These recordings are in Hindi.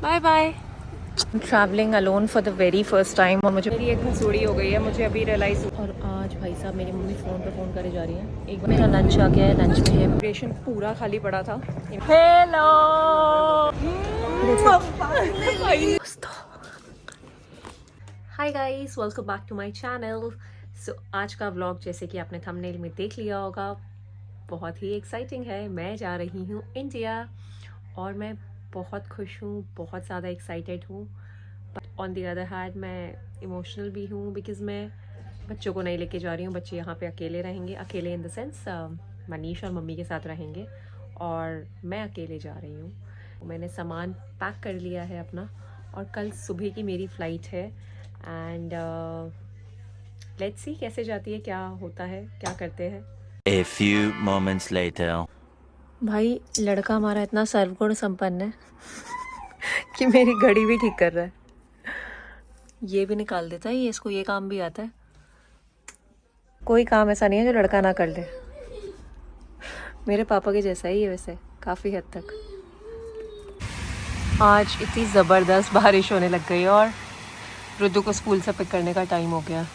Bye bye. Travelling alone for the very first time और मुझे मेरी एक मसूड़ी हो गई है, मुझे अभी रियलाइज़। और आज भाई साहब मेरी मम्मी फ़ोन करे जा रही हैं। एक मेरा लंच आ गया है, लंच में है प्रेशन पूरा खाली पड़ा था। Hello hi guys, welcome back to my channel. So आज का व्लॉग जैसे कि आपने थंबनेल में देख लिया होगा, बहुत ही एक्साइटिंग है। मैं जा रही हूँ इंडिया और मैं बहुत खुश हूँ, बहुत ज़्यादा एक्साइटेड हूँ। But on the other hand मैं इमोशनल भी हूँ बिकॉज़ मैं बच्चों को नहीं लेके जा रही हूँ। बच्चे यहाँ पे अकेले रहेंगे, अकेले इन द सेंस मनीष और मम्मी के साथ रहेंगे और मैं अकेले जा रही हूँ। मैंने सामान पैक कर लिया है अपना और कल सुबह की मेरी फ़्लाइट है एंड लेट्स सी कैसे जाती है, क्या होता है, क्या करते हैं। A few moments later. भाई लड़का हमारा इतना सर्वगुण संपन्न है कि मेरी घड़ी भी ठीक कर रहा है। ये भी निकाल देता है, ये इसको ये काम भी आता है। कोई काम ऐसा नहीं है जो लड़का ना कर ले। मेरे पापा के जैसा ही है वैसे काफ़ी हद तक। आज इतनी ज़बरदस्त बारिश होने लग गई और रुद्दू को स्कूल से पिक करने का टाइम हो गया।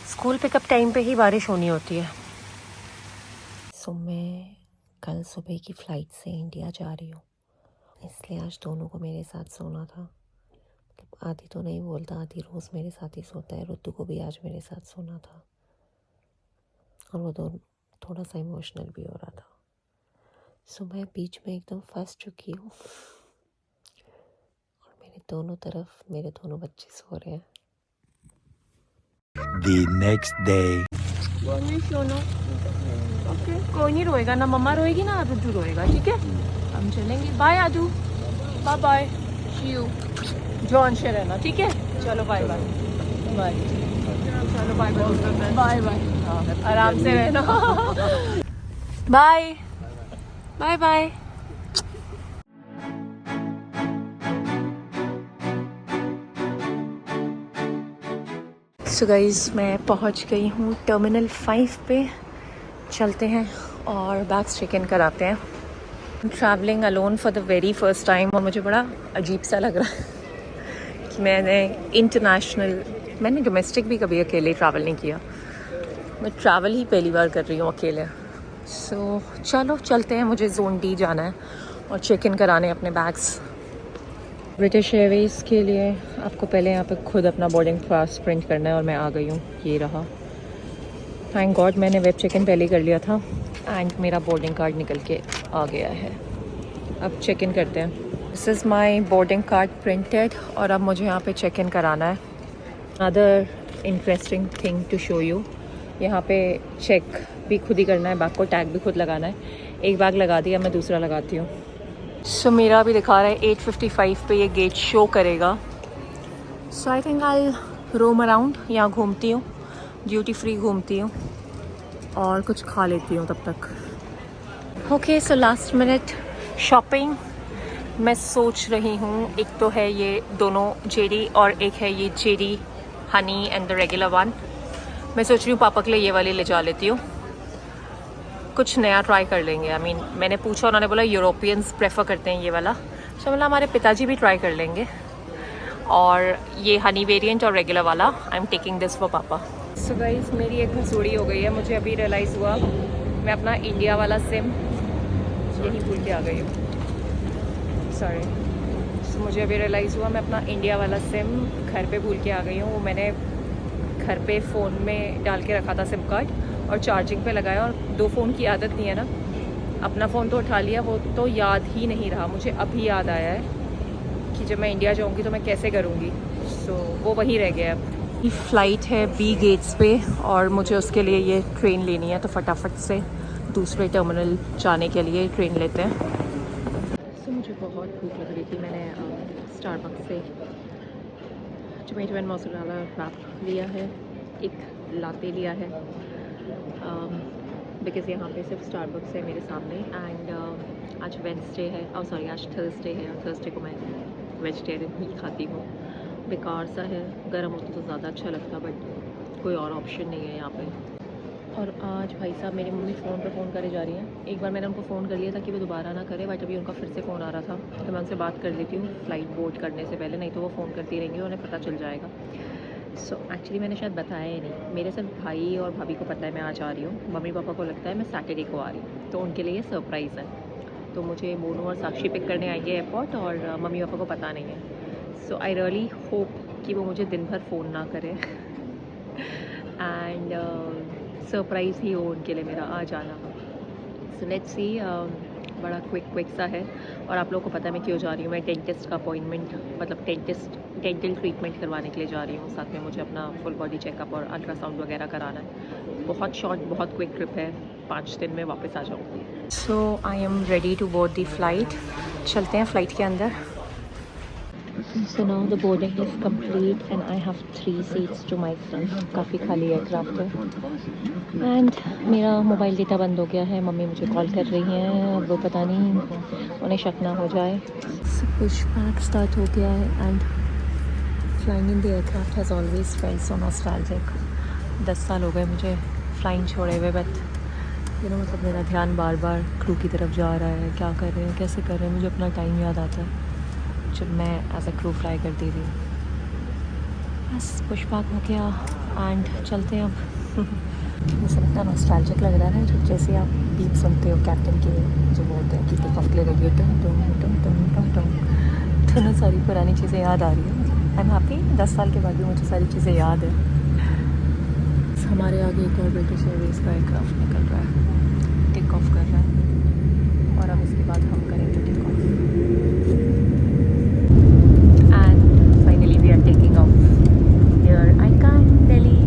स्कूल पिकअप टाइम पे ही बारिश होनी होती है। सो मैं कल सुबह की फ़्लाइट से इंडिया जा रही हूँ, इसलिए आज दोनों को मेरे साथ सोना था। मतलब आधी तो नहीं बोलता, आधी रोज़ मेरे साथ ही सोता है। रुद्दू को भी आज मेरे साथ सोना था और वो दोनों थोड़ा सा इमोशनल भी हो रहा था। सो मैं बीच में एकदम फंस चुकी हूँ और मेरे दोनों तरफ मेरे दोनों बच्चे सो रहे हैं। The next day. ओके, कोई नहीं रोएगा, ना मम्मा रोएगी ना रुद्दू रोएगा, ठीक है। हम चलेंगे। Bye Adu, bye bye, see you. जॉन से रहना, ठीक है। चलो बाय बाय बाय। चलो बाय बाय बाय बाय, आराम से रहना। Bye bye bye. So guys मैं पहुंच गई हूँ टर्मिनल 5 पे। चलते हैं और बैग्स चेक इन कराते हैं। Travelling alone for the very first time और मुझे बड़ा अजीब सा लग रहा है कि मैंने डोमेस्टिक भी कभी अकेले ट्रैवल नहीं किया। मैं ट्रैवल ही पहली बार कर रही हूँ अकेले। सो चलो चलते हैं, मुझे जोन डी जाना है और चेक इन कराने अपने बैग्स। ब्रिटिश एयरवेज़ के लिए आपको पहले यहाँ पे खुद अपना बोर्डिंग पास प्रिंट करना है और मैं आ गई हूँ, ये रहा। थैंक गॉड मैंने वेब चेक इन पहले ही कर लिया था एंड मेरा बोर्डिंग कार्ड निकल के आ गया है। अब चेक इन करते हैं। This is my boarding card printed और अब मुझे यहाँ पे चेक इन कराना है। Other interesting thing to show you, यहाँ पे चेक भी खुद ही करना है, बैग को टैग भी खुद लगाना है। एक बैग लगा दिया, मैं दूसरा लगाती हूँ। सो मेरा भी दिखा रहा है 8:55 पे ये गेट शो करेगा। सो I think I roam around, यहाँ घूमती हूँ, ड्यूटी फ्री घूमती हूँ और कुछ खा लेती हूँ तब तक। Okay so last minute shopping. मैं सोच रही हूँ, एक तो है ये दोनों जेडी और एक है ये JD honey and the regular one. मैं सोच रही हूँ पापा के लिए ये वाली ले जा लेती हूँ, कुछ नया ट्राई कर लेंगे। आई मीन मैंने पूछा, उन्होंने बोला यूरोपियंस प्रेफर करते हैं ये वाला, तो बोला हमारे पिताजी भी ट्राई कर लेंगे। और ये हनी वेरिएंट और रेगुलर वाला I am taking this for papa. So guys मेरी एक मसूड़ी हो गई है, मुझे अभी रियलाइज़ हुआ मैं अपना इंडिया वाला सिम यहीं भूल के आ गई हूँ, सॉरी। सो मुझे अभी रियलाइज़ हुआ मैं अपना इंडिया वाला सिम घर पे भूल के आ गई हूँ। वो मैंने घर पे फ़ोन में डाल के रखा था सिम कार्ड और चार्जिंग पे लगाया, और दो फ़ोन की आदत नहीं है ना। अपना फ़ोन तो उठा लिया, वो तो याद ही नहीं रहा। मुझे अभी याद आया है कि जब मैं इंडिया जाऊंगी तो मैं कैसे करूंगी। सो वो वहीं रह गया। अब फ़्लाइट है बी गेट्स पे और मुझे उसके लिए ये ट्रेन लेनी है, तो फटाफट से दूसरे टर्मिनल जाने के लिए ट्रेन लेते हैं। सो मुझे बहुत भूख लग रही थी, मैंने स्टारबक्स से टोमेटो एंड मोज़रेला रैप लिया है, एक लाते लिया है बिकॉज़ यहाँ पे सिर्फ स्टारबक्स है मेरे सामने। एंड आज वेडनेसडे है, और सॉरी आज थर्सडे है, और थर्सडे को मैं वेजिटेरियन ही खाती हूँ। बेकार सा है, गर्म होता तो ज़्यादा अच्छा लगता, बट कोई और ऑप्शन नहीं है यहाँ पे। और आज भाई साहब मेरी मम्मी फ़ोन पे फ़ोन करे जा रही हैं। एक बार मैंने उनको फ़ोन कर लिया था कि वो दोबारा ना करे, बट अभी उनका फिर से फ़ोन आ रहा था तो मैं उनसे बात कर लेती हूँ फ़्लाइट बोर्ड करने से पहले, नहीं तो वो फ़ोन करती रहेंगी और उन्हें पता चल जाएगा। सो एक्चुअली मैंने शायद बताया ही नहीं, मेरे सिर्फ भाई और भाभी को पता है मैं आज आ रही हूँ। मम्मी पापा को लगता है मैं सैटरडे को आ रही हूँ, तो उनके लिए सरप्राइज़ है। तो मुझे मोनू और साक्षी पिक करने आएंगे एयरपोर्ट और मम्मी पापा को पता नहीं है। सो आई रियली होप कि वो मुझे दिन भर फ़ोन ना करें एंड सरप्राइज़ ही हो उनके लिए मेरा आ जाना। सो लेट्स सी, बड़ा क्विक सा है। और आप लोगों को पता है मैं क्यों जा रही हूँ। मैं डेंटिस्ट का अपॉइंटमेंट, मतलब डेंटल ट्रीटमेंट करवाने के लिए जा रही हूँ। साथ में मुझे अपना फुल बॉडी चेकअप और अल्ट्रासाउंड वगैरह कराना है। बहुत शॉर्ट, बहुत क्विक ट्रिप है, 5 दिन में वापस आ जाऊँगी। So I am ready to board the flight. चलते हैं फ़्लाइट के अंदर। So now the boarding is complete and I have 3 seats to myself. काफ़ी खाली एयरक्राफ्ट है एंड मेरा मोबाइल डेटा बंद हो गया है। मम्मी मुझे कॉल कर रही हैं, अब वो पता नहीं उन्हें शक ना हो जाए। सब कुछ पैक स्टार्ट हो गया है and flying in the aircraft has always felt so nostalgic. 10 साल हो गए मुझे फ्लाइंग छोड़े हुए, बट मतलब मेरा ध्यान बार बार क्रू की तरफ जा रहा है। क्या कर रहे हैं, कैसे कर रहे हैं, मुझे अपना टाइम याद आता है जब मैं एज अ क्रू फ्लाई करती थी। बस पुश बैक हो गया एंड चलते हैं अब। ये सब इतना नॉस्टैल्जिक लग रहा है जब जैसे आप बीप सुनते हो कैप्टन के, जो बोलते हैं कि टेक ऑफ के लिए रेडी हो, टम टम टम टम टम टम। तो ना सारी पुरानी चीज़ें याद आ रही है। आई एम हैप्पी 10 साल के बाद भी मुझे सारी चीज़ें याद है। हमारे आगे एक और ब्रिटिश एयरवेज का एयरक्राफ्ट निकल रहा है, टेक ऑफ कर रहा है और अब इसके बाद हम करेंगे take off. We are taking off. Here I come, Delhi.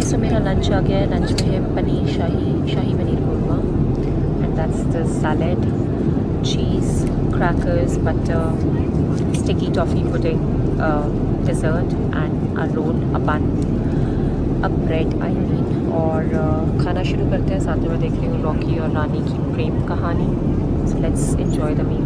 So मेरा लंच आ गया है। लंच में है paneer shahi paneer korma and that's the salad, cheese, crackers, butter, sticky toffee pudding, dessert and a roll, a bun, a bread I mean. और खाना शुरू करते हैं। साथ में मैं देख रही हूँ रॉकी और रानी ki Prem Kahani. So let's enjoy the meal.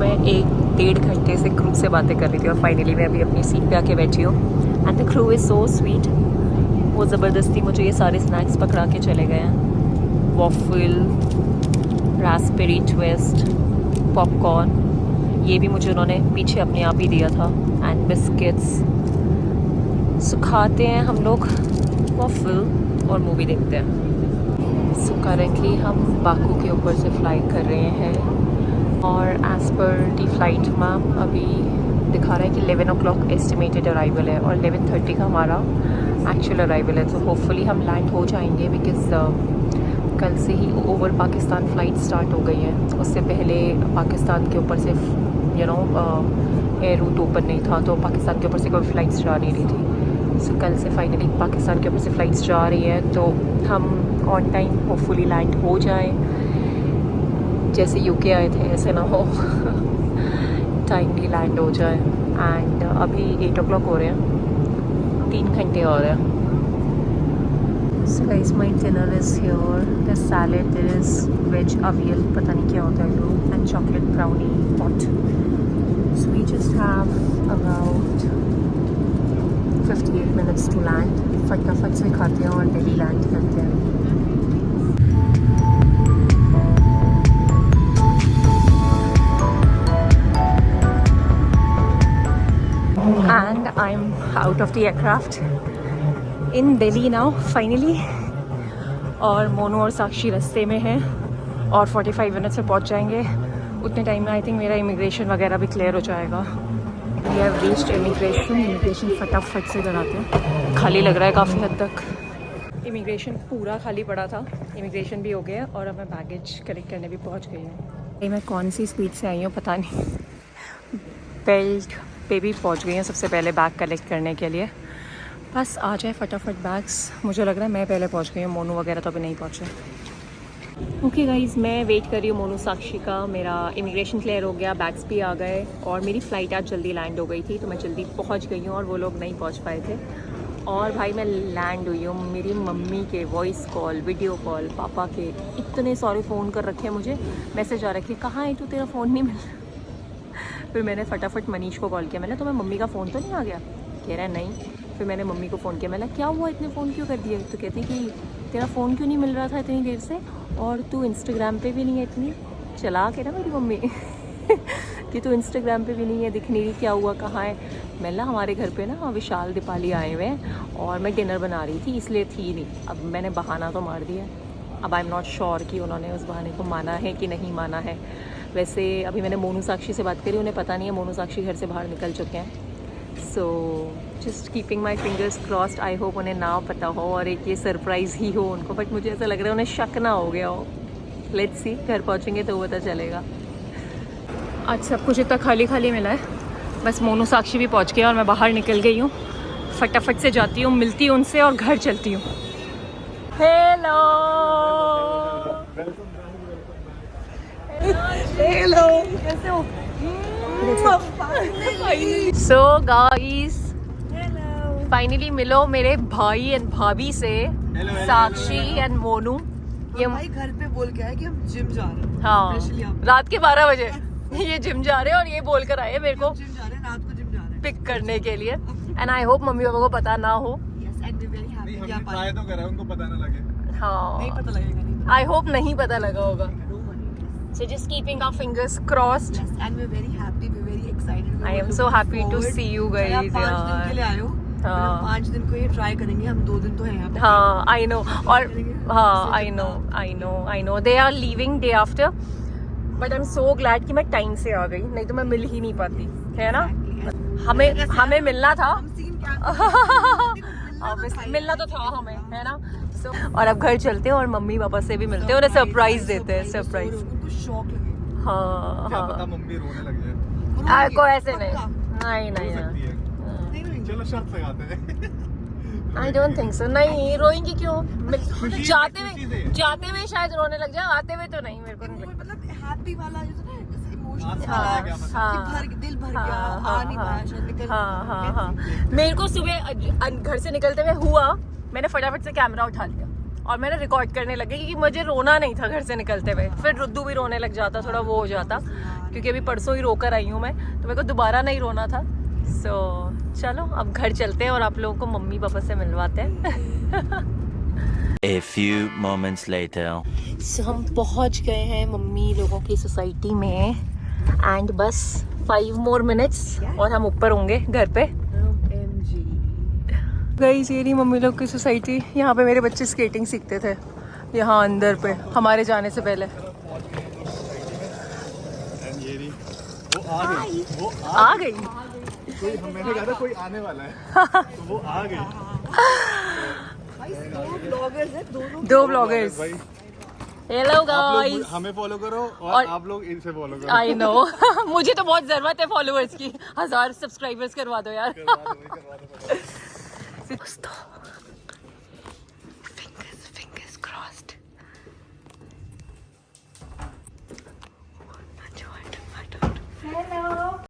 मैं 1-1.5 घंटे से क्रू से बातें कर रही थी और फाइनली मैं अभी अपनी सीट पे आके बैठी हूँ and the crew is so sweet. वो ज़बरदस्ती मुझे ये सारे स्नैक्स पकड़ा के चले गए हैं। वॉफल, रास्पबेरी ट्विस्ट, पॉपकॉर्न, ये भी मुझे उन्होंने पीछे अपने आप ही दिया था, एंड बिस्किट्स। सो खाते हैं हम लोग वॉफल और मूवी देखते हैं। सो करेंटली हम बाकू के ऊपर से फ्लाई कर रहे हैं और एज़ पर दी फ्लाइट मैप अभी दिखा रहा है कि 11 o'clock एस्टिमेटेड अराइवल है और 11:30 का हमारा एक्चुअल अराइवल है। तो होपफुली हम लैंड हो जाएंगे बिकॉज़ कल से ही ओवर पाकिस्तान फ़्लाइट स्टार्ट हो गई है। उससे पहले पाकिस्तान के ऊपर से एयर रूट ओपन नहीं था, तो पाकिस्तान के ऊपर से कोई फ़्लाइट्स जा नहीं रही थी। सो कल से फाइनली पाकिस्तान के ऊपर से फ़्लाइट्स जा रही हैं, तो हम ऑन टाइम होपफुली लैंड हो जाएँ। जैसे यूके आए थे ऐसे ना हो, टाइमली लैंड हो जाए। एंड अभी 8 o'clock हो रहे हैं, 3 घंटे और हैं। So guys my dinner is here. The salad is veg avial, पता नहीं क्या होता है लोग, and chocolate brownie pot. So we just have about 58 minutes to land. फटाफट से खाते हैं और दिल्ली लैंड करते हैं। And I'm out of the aircraft in Delhi now finally। और मोनू और साक्षी रास्ते में हैं और 45 मिनट्स में पहुंच जाएंगे। उतने टाइम में आई थिंक मेरा इमिग्रेशन वगैरह भी क्लियर हो जाएगा। वी हैव रीच्ड इमिग्रेशन फटाफट से कराते हैं। खाली लग रहा है काफ़ी हद तक। इमिग्रेशन पूरा खाली पड़ा था, इमिग्रेशन भी हो गया और अब मैं बैगेज कलेक्ट करने भी पहुँच गई हूँ। मैं कौन सी स्पीड से आई हूँ पता नहीं। बेल्ट पे भी पहुंच गई हैं सबसे पहले बैग कलेक्ट करने के लिए। बस आ जाए फटाफट बैग्स। मुझे लग रहा है मैं पहले पहुंच गई हूँ, मोनू वगैरह तो अभी नहीं पहुँचे। ओके गाइज़, मैं वेट कर रही हूँ मोनू साक्षी का। मेरा इमिग्रेशन क्लियर हो गया, बैग्स भी आ गए और मेरी फ़्लाइट आज जल्दी लैंड हो गई थी तो मैं जल्दी पहुँच गई हूँ और वो लोग नहीं पहुँच पाए थे। और भाई मैं लैंड हुई हूँ। मेरी मम्मी के वॉइस कॉल, वीडियो कॉल, पापा के इतने सारे फ़ोन कर रखे हैं, मुझे मैसेज आ रखे कहाँ है तू, तेरा फ़ोन नहीं मिल रहा। फिर मैंने फटाफट मनीष को कॉल किया, मैंने तुम्हें मम्मी का फ़ोन तो नहीं आ गया? कह रहा है नहीं। फिर मैंने मम्मी को फ़ोन किया, मैंने क्या हुआ इतने फ़ोन क्यों कर दिए? तो कहती कि तेरा फ़ोन क्यों नहीं मिल रहा था इतनी देर से, और तू इंस्टाग्राम पे भी नहीं है। इतनी चला के ना मेरी मम्मी कि तू इंस्टाग्राम पे भी नहीं है, दिख नहीं रही, क्या हुआ, कहाँ है? मैं हमारे घर पे ना विशाल दीपाली आए हुए हैं और मैं डिनर बना रही थी इसलिए थी नहीं। अब मैंने बहाना तो मार दिया। अब आई एम नॉट श्योर कि उन्होंने उस बहाने को माना है कि नहीं माना है। वैसे अभी मैंने मोनू साक्षी से बात करी, उन्हें पता नहीं है, मोनू साक्षी घर से बाहर निकल चुके हैं। So just keeping my fingers crossed. I hope उन्हें ना पता हो और एक ये सरप्राइज़ ही हो उनको, बट मुझे ऐसा लग रहा है उन्हें शक ना हो गया हो। लेट्स सी, घर पहुँचेंगे तो पता चलेगा। आज सब कुछ इतना खाली खाली मिला है। बस मोनू साक्षी भी पहुँच गया और मैं बाहर निकल गई हूँ। फटाफट से जाती हूँ, मिलती हूँ उनसे और घर चलती हूँ। हेलो हेलो, कैसे हो? सो गाइस, फाइनली मिलो मेरे भाई एंड भाभी से, साक्षी एंड मोनू। ये भाई घर पे बोल के आए कि हम जिम जा रहे हैं। हाँ, रात के 12 बजे ये जिम जा रहे हैं और ये बोल कर आए मेरे को जिम जा रहे हैं, रात को जिम जा रहे हैं पिक करने के लिए। And I hope mummy papa को पता ना हो। Yes, and we very happy कि आप ट्राई तो करा, उनको पता ना लगे। हाँ, नहीं पता लगेगा, नहीं आई होप नहीं पता लगा होगा। So just keeping our fingers crossed. Yes, and we're very happy, we're very excited. I am so happy to see you guys. आप 5 दिन के लिए आए हो। हाँ। 5 दिन को ये ट्राई करेंगे, हम 2 दिन तो हैं यहाँ पे। हाँ, I know. और हाँ, I know. They are leaving day after. But I'm so glad कि मैं टाइम से आ गई, नहीं तो मैं मिल ही नहीं पाती, है ना? हमें मिलना था। हम सीन क्या मिलना तो था हमें, है ना? और अब घर चलते हैं और मम्मी पापा से भी मिलते हैं, उन्हें सरप्राइज देते हैं। सरप्राइज। उनको शॉक लगे। हाँ क्या पता मम्मी रोने लग जाए। को ऐसे नहीं सकती है। नहीं चलो शर्त लगाते हैं। I don't think so. नहीं रोएंगी क्यों? जाते हुए शायद रोने लग जाए, आते हुए तो नहीं। मेरे को नहीं लगता। मतलब हैप्पी वाला जो था ना, जैसे इमोशनल हाँ, वाला, हाँ, कि दिल भर गया, आ नहीं पाया शायद निकल। हाँ। मेरे को सुबह घर से निकलते हुए हुआ, मैंने फटाफट से कैमरा उठा लिया और मैंने रिकॉर्ड करने लगी क्योंकि मुझे रोना नहीं था घर से निकलते हुए। फिर रुद्दू भी रोने लग जाता, थोड़ा वो हो जाता, क्योंकि अभी परसों ही रोकर आई हूँ मैं, तो मेरे को दोबारा नहीं रोना था। सो चलो अब घर चलते हैं और आप लोगों को मम्मी पापा से मिलवाते हैं। A few moments later. So, हम पहुंच गए हैं मम्मी लोगों की सोसाइटी में एंड बस 5 more minutes और हम ऊपर होंगे घर पे। गाइस, ये रही मम्मी लोग की सोसाइटी। यहाँ पे मेरे बच्चे स्केटिंग सीखते थे, यहाँ अंदर पे हमारे जाने से पहले। वो आ गई। मैंने कहा था कोई आने वाला है तो वो आ गई। दो ब्लॉगर्स। हेलो गाइस, हमें फॉलो करो और आप लोग इनसे फॉलो करो। आई नो मुझे तो बहुत जरूरत है फॉलोअर्स की। 1000 सब्सक्राइबर्स करवा दो यार। करवा दो। दोस्तों